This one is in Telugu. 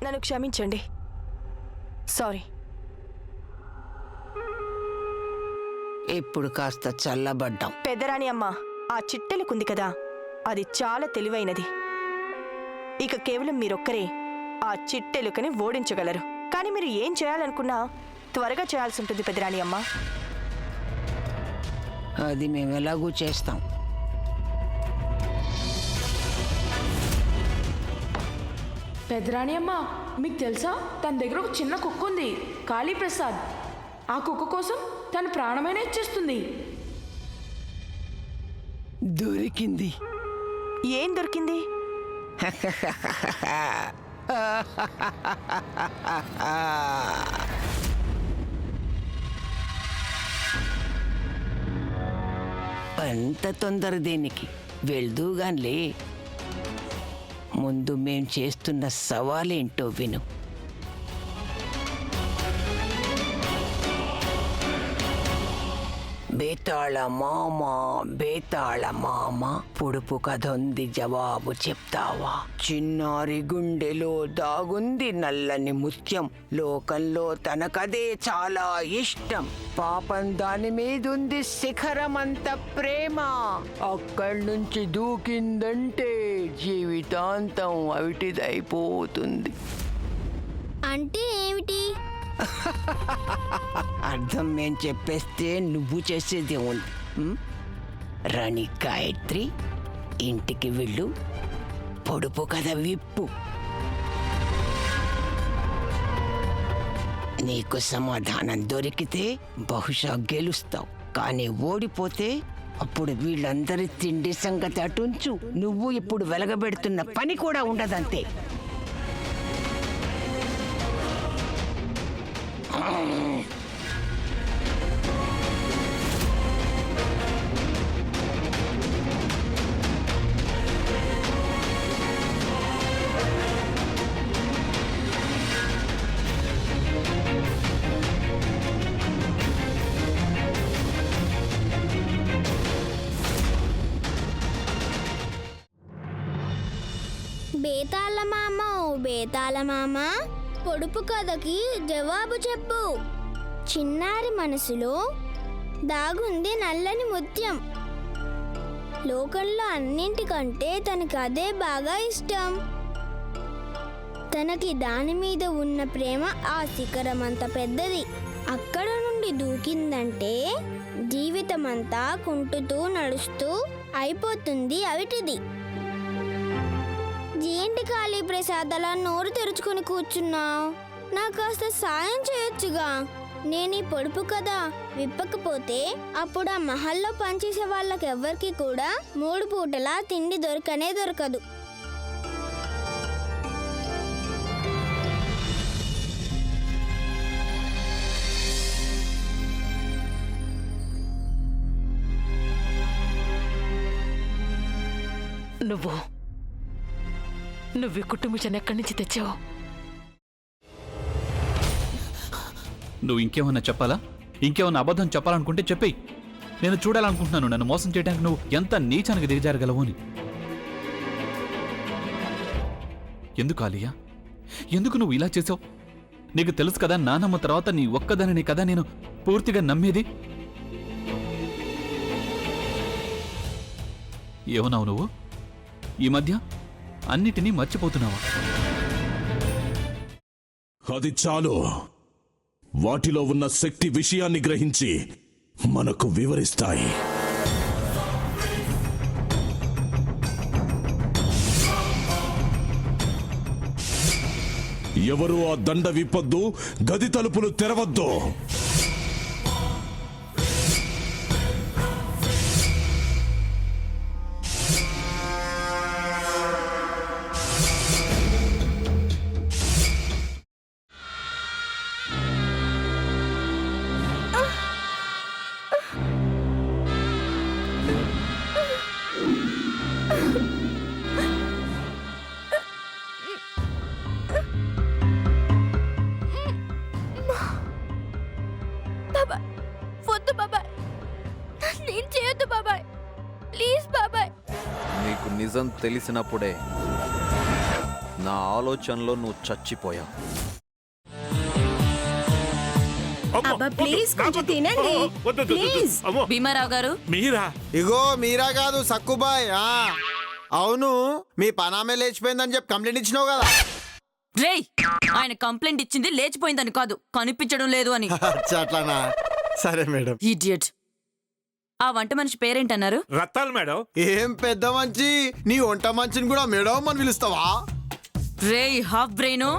నన్ను క్షమించండి. సారీ. ఇప్పుడు కాస్త చల్లబడ్డాం. పెద్దరాణి అమ్మ, ఆ చిట్టెలుకుంది కదా, అది చాలా తెలివైనది. ఇక కేవలం మీరొక్కరే ఆ చిట్టెలుకని ఓడించగలరు. కానీ మీరు ఏం చేయాలనుకున్నా త్వరగా చేయాల్సి ఉంటుంది పెద్దరాణి అమ్మ. అది మేము ఎలాగూ చేస్తాం. పెద్దరాణి అమ్మ, మీకు తెలుసా తన దగ్గర ఒక చిన్న కుక్క ఉంది, కాళీప్రసాద్. ఆ కుక్క కోసం తన ప్రాణమైన ఇచ్చేస్తుంది. దొరికింది. ఏం దొరికింది? అంత తొందర దేనికి? వెళ్దూగాన్లే. ముందు మేం చేస్తున్న సవాలేంటో విను. బేతాళ మామ, బేతాళ మామ, పొడుపు కథ ఉంది, జవాబు చెప్తావా? చిన్నారి గుండెలో దాగుంది నల్లని ముత్యం. లోకంలో తనకదే చాలా ఇష్టం. పాపం దాని మీదుంది శిఖరమంత ప్రేమ. అక్కడి నుంచి దూకిందంటే జీవితాంతం అవిటిదైపోతుంది. అంటే ఏమిటి? అర్థం మేం చెప్పేస్తే నువ్వు చేసేది ఉంది. రాణి గాయత్రి, ఇంటికి వెళ్ళు, పొడుపు కథ విప్పు. నీకు సమాధానం దొరికితే బహుశా గెలుస్తావు. కానీ ఓడిపోతే అప్పుడు వీళ్ళందరి తిండి సంగతి అటుంచు, నువ్వు ఇప్పుడు వెలగబెడుతున్న పని కూడా ఉండదంతే. బేతాళ మామ, ఓ బేతాళ మామ, పొడుపు కథకి జవాబు చెప్పు. చిన్నారి మనసులో దాగుంది నల్లని ముత్యం. లోకంలో అన్నింటికంటే తనకి అదే బాగా ఇష్టం. తనకి దాని మీద ఉన్న ప్రేమ ఆ శిఖరం అంత పెద్దది. అక్కడ నుండి దూకిందంటే జీవితమంతా కుంటుతూ నడుస్తూ అయిపోతుంది అవిటిది. ఏంటి కాళీప్రసాద్ అలా నోరు తెరుచుకొని కూర్చున్నావు? నాకు కాస్త సాయం చేయొచ్చుగా. నేను ఈ పొడుపు కదా విప్పకపోతే అప్పుడు ఆ మహల్లో పనిచేసే వాళ్ళకెవ్వరికి కూడా 3 పూటలా తిండి దొరకనే దొరకదు. నువ్వు కుటుంబించని ఎక్కడి నుంచి తెచ్చావు? నువ్వు ఇంకేమన్నా చెప్పాలా? ఇంకేమన్నా అబద్ధం చెప్పాలనుకుంటే చెప్పేయి. నేను చూడాలనుకుంటున్నాను నన్ను మోసం చేయడానికి నువ్వు ఎంత నీచానికి దిగజారగలవు అని. ఎందుకు ఆలియా, ఎందుకు నువ్వు ఇలా చేసావు? నీకు తెలుసు కదా నానమ్మ తర్వాత నీ ఒక్కదానిని కదా నేను పూర్తిగా నమ్మేది. ఏమన్నావు నువ్వు? ఈ మధ్య అన్నిటినీ మర్చిపోతున్నావా? అది చాలు. వాటిలో ఉన్న శక్తి విషయాన్ని గ్రహించి మనకు వివరిస్తాయి. ఎవరు ఆ దండ విప్పొద్దు, గది తలుపులు తెరవద్దు. నీకు నిజం తెలిసినప్పుడే నా ఆలోచనలో నువ్వు చచ్చిపోయావు. ప్లీజ్ కొంచెం తినండి ప్లీజ్. భీమారావు గారు, మీరా? ఇగో మీరా కాదు సక్కుబాయ్. అవును, మీ పనామే లేచిపోయిందని చెప్పి కంప్లైంట్ ఇచ్చినావు కదా. రేయ్, ఆయన కంప్లైంట్ ఇచ్చింది లేచిపోయిందని కాదు, కనిపించడం లేదు అని. అట్లానా? సరే మేడం. ఇడియట్. ఆ వంట మనిషి పేరేంటన్నారు? రత్తాలు మేడం. ఏం పెద్ద మంచి, నీ వంట మంచిని కూడా మేడం అని పిలుస్తావా? రేయ్ హాఫ్ బ్రెయిన్,